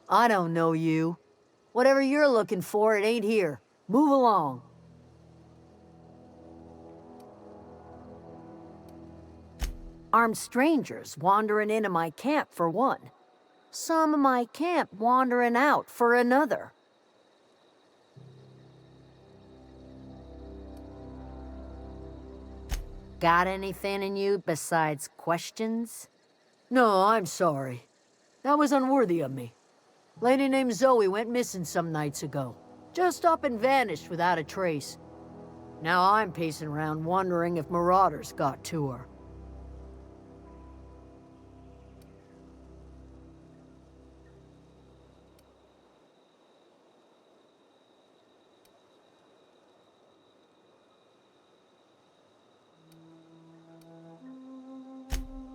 I don't know you. Whatever you're looking for, it ain't here. Move along. Armed strangers wandering into my camp for one. Some of my camp wandering out for another. Got anything in you besides questions? No, I'm sorry. That was unworthy of me. Lady named Zoe went missing some nights ago. Just up and vanished without a trace. Now I'm pacing around wondering if marauders got to her.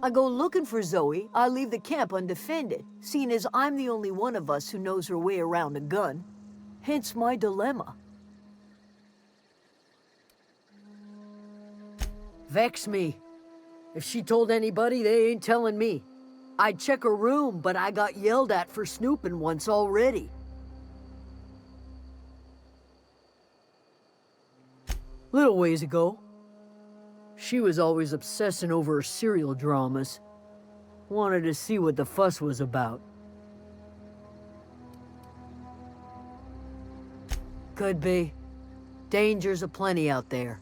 I go looking for Zoe, I leave the camp undefended, seeing as I'm the only one of us who knows her way around a gun. Hence my dilemma. Vex me. If she told anybody, they ain't telling me. I'd check her room, but I got yelled at for snooping once already. Little ways ago. She was always obsessing over her serial dramas. Wanted to see what the fuss was about. Could be. Dangers aplenty out there.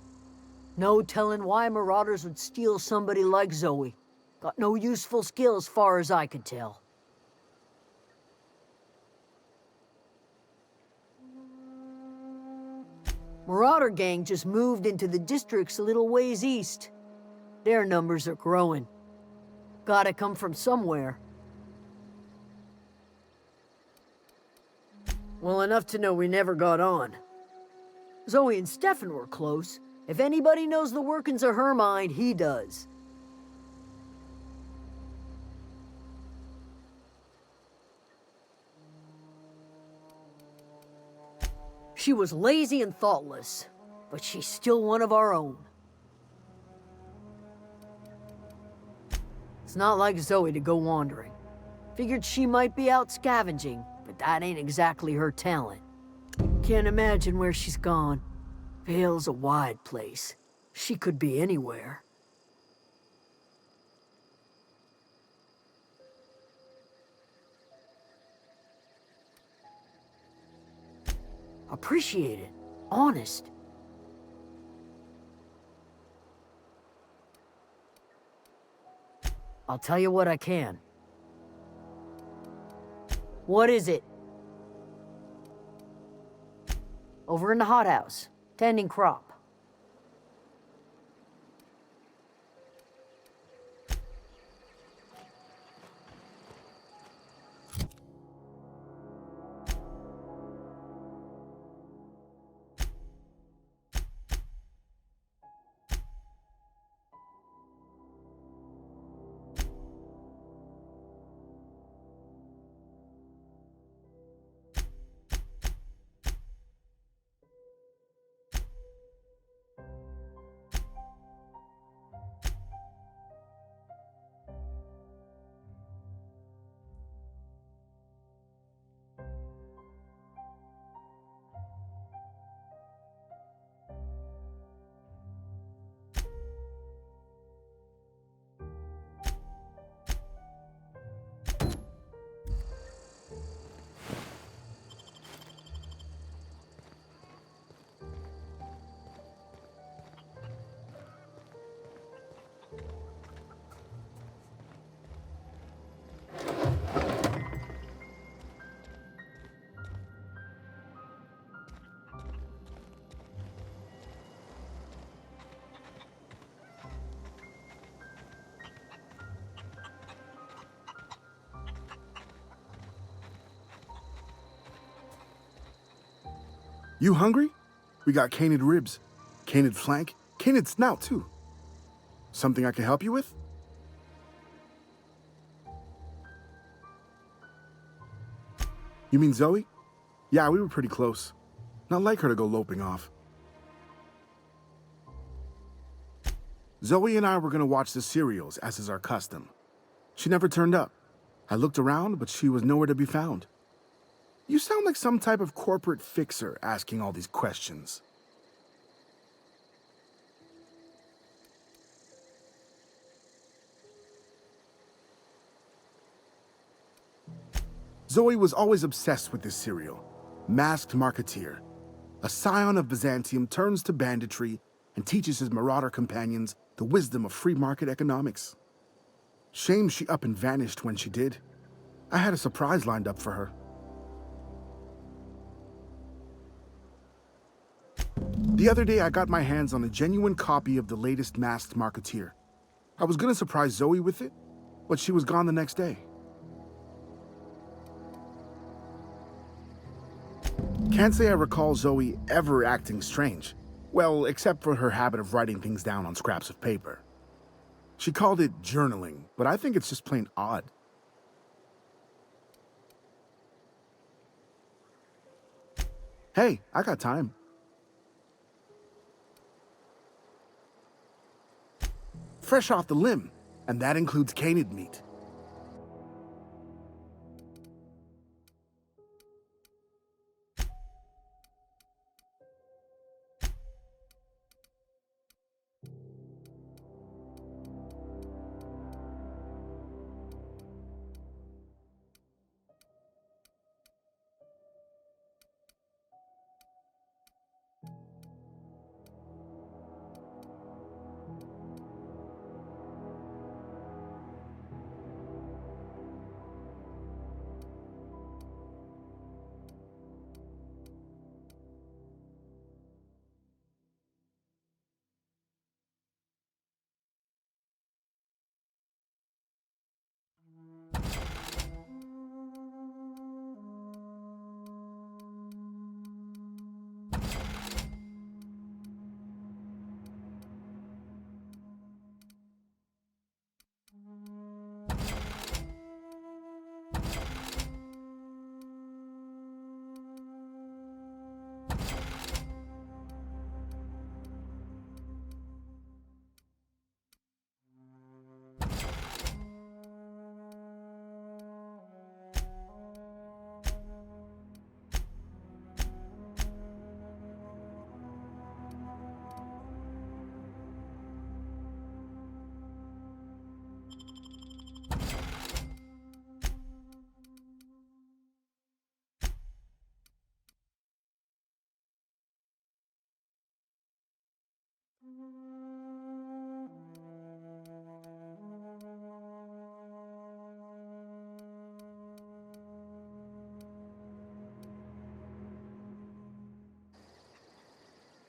No telling why marauders would steal somebody like Zoe. Got no useful skills far as I could tell. Marauder gang just moved into the districts a little ways east. Their numbers are growing. Gotta come from somewhere. Well, enough to know we never got on. Zoe and Stefan were close. If anybody knows the workings of her mind, he does. She was lazy and thoughtless, but she's still one of our own. It's not like Zoe to go wandering. Figured she might be out scavenging, but that ain't exactly her talent. Can't imagine where she's gone. Vale's a wide place. She could be anywhere. Appreciate it. Honest. I'll tell you what I can. What is it? Over in the hothouse, tending crop. You hungry? We got canid ribs, canid flank, canid snout too. Something I can help you with? You mean Zoe? Yeah, we were pretty close. Not like her to go loping off. Zoe and I were gonna watch the serials, as is our custom. She never turned up. I looked around, but she was nowhere to be found. You sound like some type of corporate fixer asking all these questions. Zoe was always obsessed with this serial. Masked Marketeer. A scion of Byzantium turns to banditry and teaches his marauder companions the wisdom of free market economics. Shame she up and vanished when she did. I had a surprise lined up for her. The other day I got my hands on a genuine copy of the latest Masked Marketeer. I was gonna surprise Zoe with it, but she was gone the next day. Can't say I recall Zoe ever acting strange. Well, except for her habit of writing things down on scraps of paper. She called it journaling, but I think it's just plain odd. Hey, I got time. Fresh off the limb, and that includes canid meat.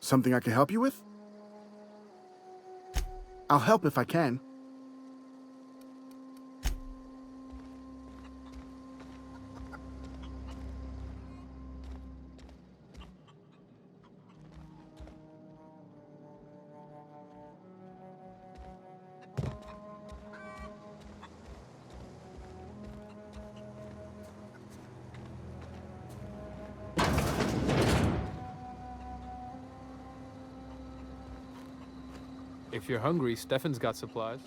Something I can help you with? I'll help if I can. If you're hungry, Stefan's got supplies.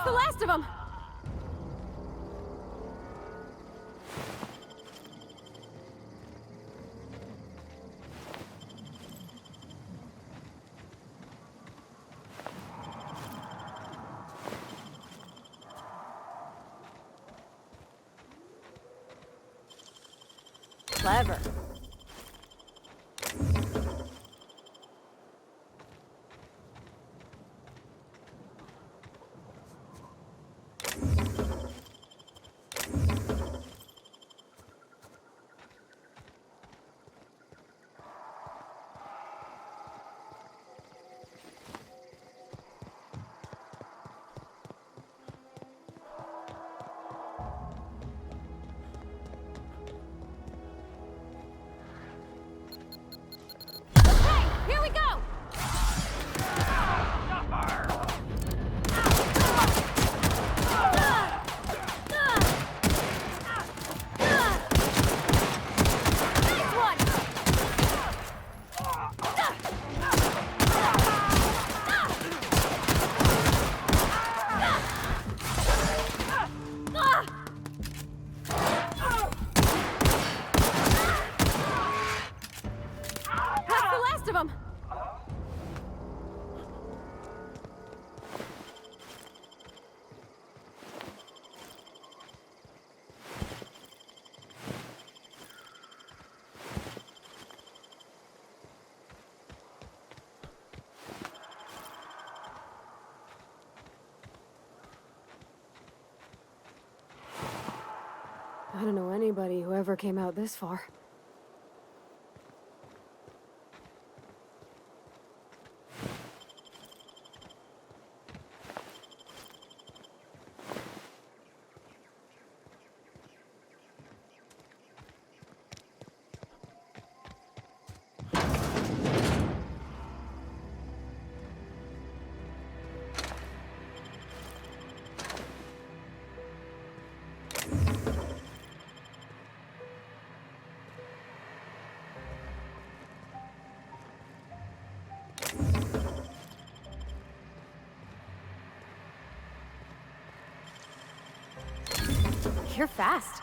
the last of them! Clever. Here we go! Nice one! That's the last of them! I don't know anybody who ever came out this far. You're fast.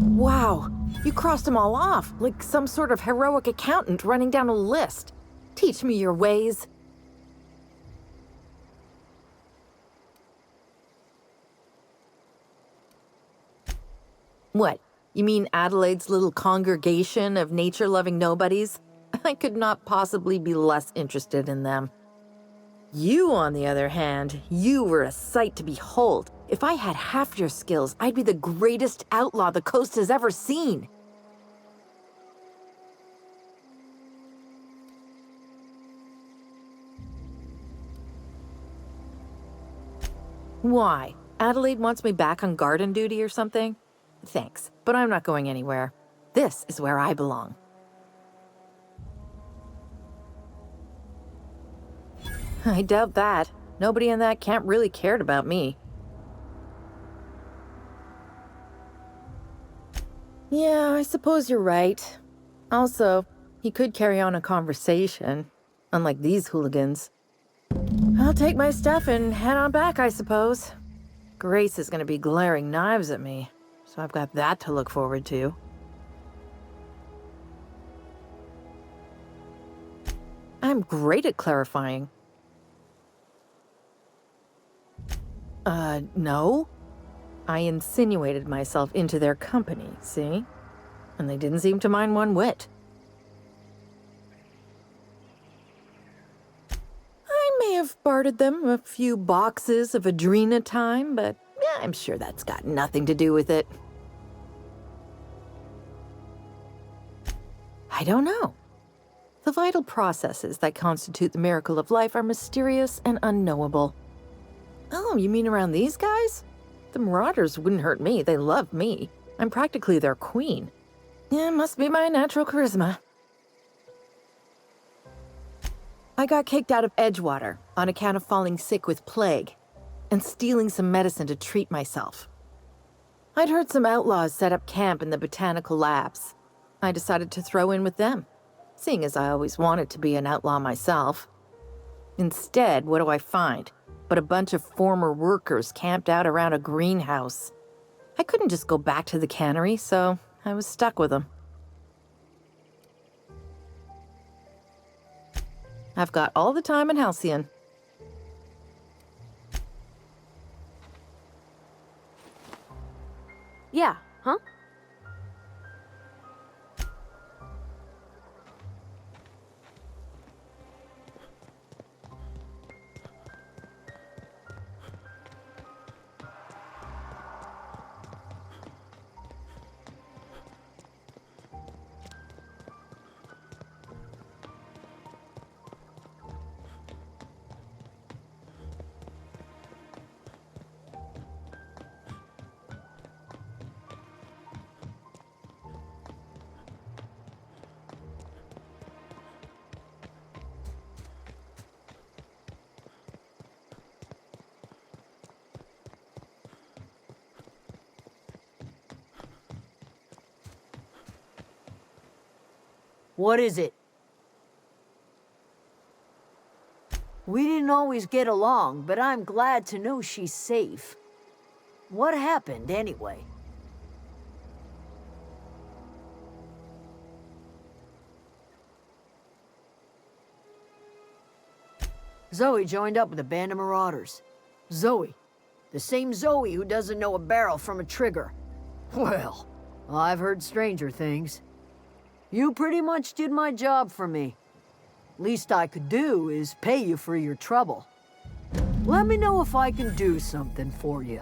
Wow, you crossed them all off, like some sort of heroic accountant running down a list. Teach me your ways. What? You mean Adelaide's little congregation of nature-loving nobodies? I could not possibly be less interested in them. You, on the other hand, you were a sight to behold. If I had half your skills, I'd be the greatest outlaw the coast has ever seen. Why? Adelaide wants me back on garden duty or something? Thanks, but I'm not going anywhere. This is where I belong. I doubt that. Nobody in that camp really cared about me. Yeah, I suppose you're right. Also, he could carry on a conversation, unlike these hooligans. I'll take my stuff and head on back, I suppose. Grace is gonna be glaring knives at me, so I've got that to look forward to. I'm great at clarifying. No. I insinuated myself into their company, see? And they didn't seem to mind one whit. I may have bartered them a few boxes of Adrena time, but yeah, I'm sure that's got nothing to do with it. I don't know. The vital processes that constitute the miracle of life are mysterious and unknowable. Oh, you mean around these guys? The Marauders wouldn't hurt me. They love me. I'm practically their queen. Yeah, must be my natural charisma. I got kicked out of Edgewater on account of falling sick with plague and stealing some medicine to treat myself. I'd heard some outlaws set up camp in the botanical labs. I decided to throw in with them, seeing as I always wanted to be an outlaw myself. Instead, what do I find? But a bunch of former workers camped out around a greenhouse. I couldn't just go back to the cannery, so I was stuck with them. I've got all the time in Halcyon. Yeah, huh? What is it? We didn't always get along, but I'm glad to know she's safe. What happened, anyway? Zoe joined up with a band of marauders. Zoe. The same Zoe who doesn't know a barrel from a trigger. Well, I've heard stranger things. You pretty much did my job for me. Least I could do is pay you for your trouble. Let me know if I can do something for you.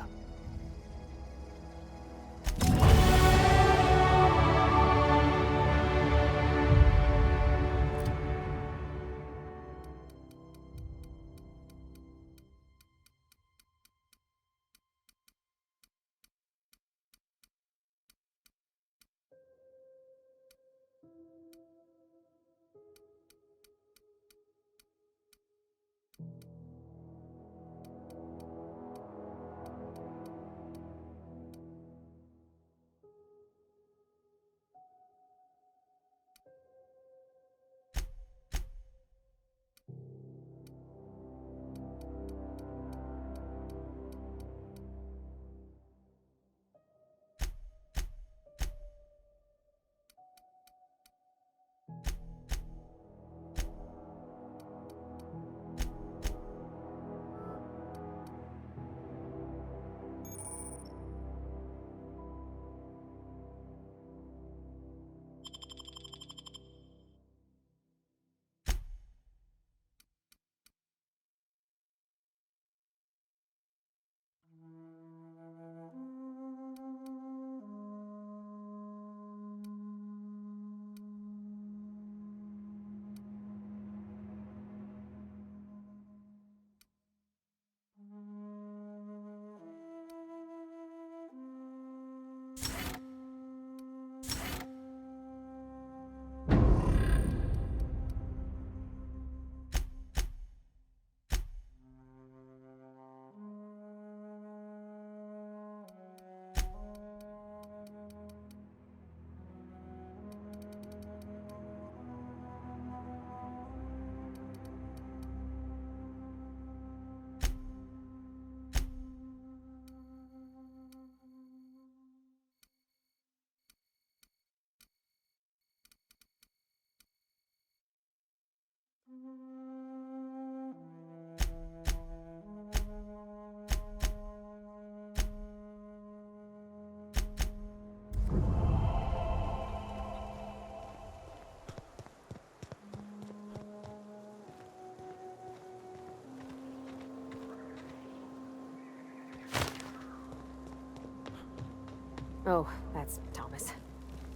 Oh, that's Thomas.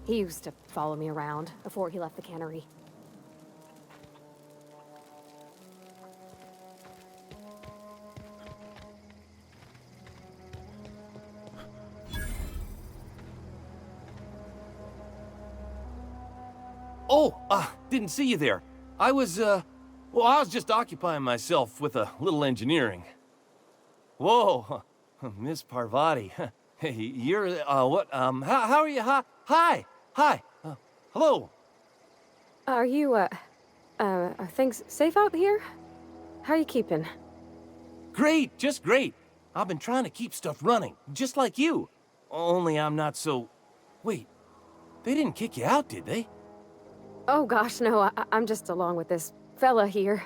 He used to follow me around before he left the cannery. Oh, didn't see you there. I was just occupying myself with a little engineering. Whoa, Miss Parvati. Hey, you're, what, how are you? Hi, hello. Are you, are things safe out here? How are you keeping? Great, just great. I've been trying to keep stuff running, just like you. Only I'm not so... Wait, they didn't kick you out, did they? Oh gosh, no, I'm just along with this fella here.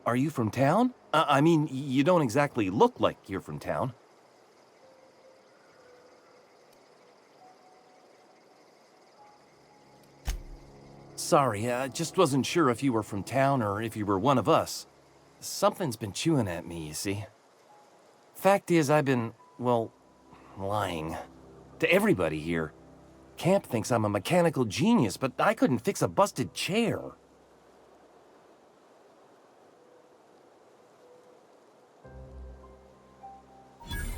Are you from town? I mean, you don't exactly look like you're from town. Sorry, I just wasn't sure if you were from town or if you were one of us. Something's been chewing at me, you see. Fact is, I've been, well, lying. To everybody here. Camp thinks I'm a mechanical genius, but I couldn't fix a busted chair.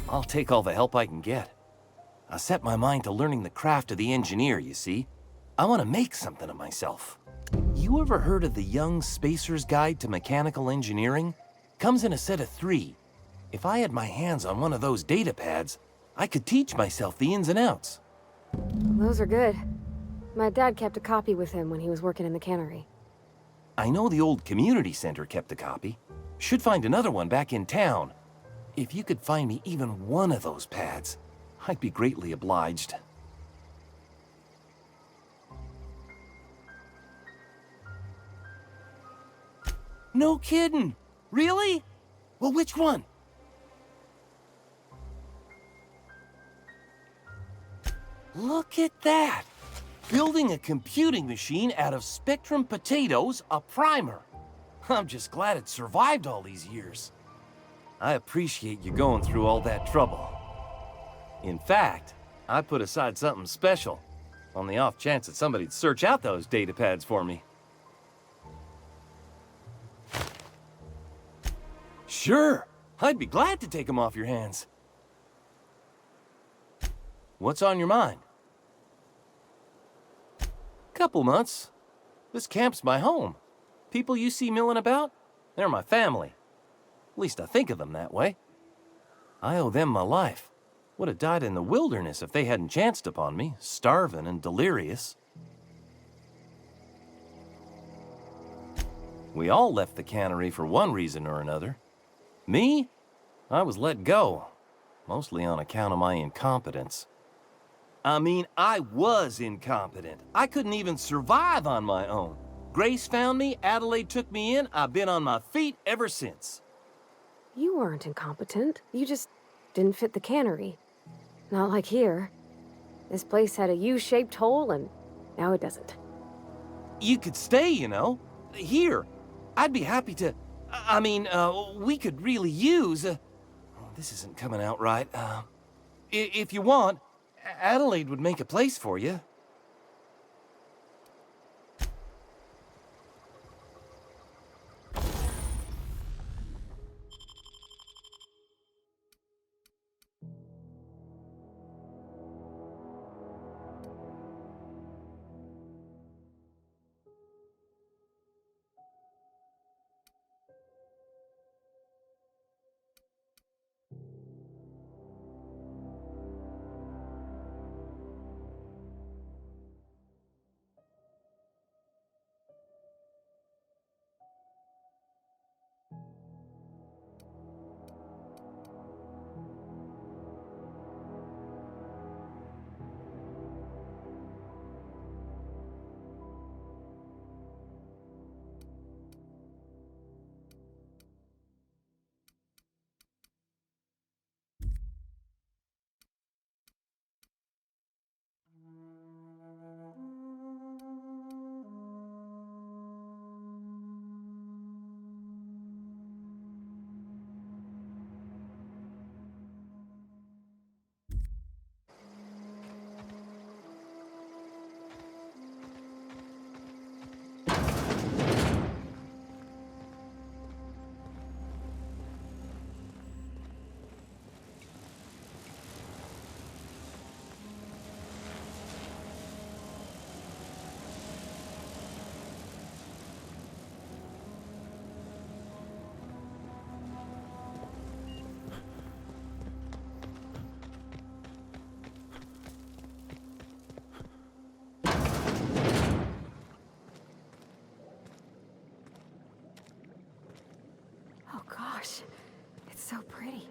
I'll take all the help I can get. I set my mind to learning the craft of the engineer, you see. I want to make something of myself. You ever heard of the Young Spacer's Guide to Mechanical Engineering? Comes in a set of 3. If I had my hands on one of those data pads, I could teach myself the ins and outs. Those are good. My dad kept a copy with him when he was working in the cannery. I know the old community center kept a copy. Should find another one back in town. If you could find me even one of those pads, I'd be greatly obliged. No kidding! Really? Well, which one? Look at that! Building a computing machine out of Spectrum potatoes, a primer. I'm just glad it survived all these years. I appreciate you going through all that trouble. In fact, I put aside something special, on the off chance that somebody'd search out those data pads for me. Sure, I'd be glad to take them off your hands. What's on your mind? Couple months. This camp's my home. People you see milling about, they're my family. At least I think of them that way. I owe them my life. Would have died in the wilderness if they hadn't chanced upon me, starving and delirious. We all left the cannery for one reason or another. Me? I was let go, mostly on account of my incompetence. I mean, I was incompetent. I couldn't even survive on my own. Grace found me, Adelaide took me in, I've been on my feet ever since. You weren't incompetent. You just didn't fit the cannery. Not like here. This place had a U-shaped hole, and now it doesn't. You could stay, you know. Here. I'd be happy to... I mean, we could really use... oh, this isn't coming out right. If you want, Adelaide would make a place for you. Oh gosh, it's so pretty.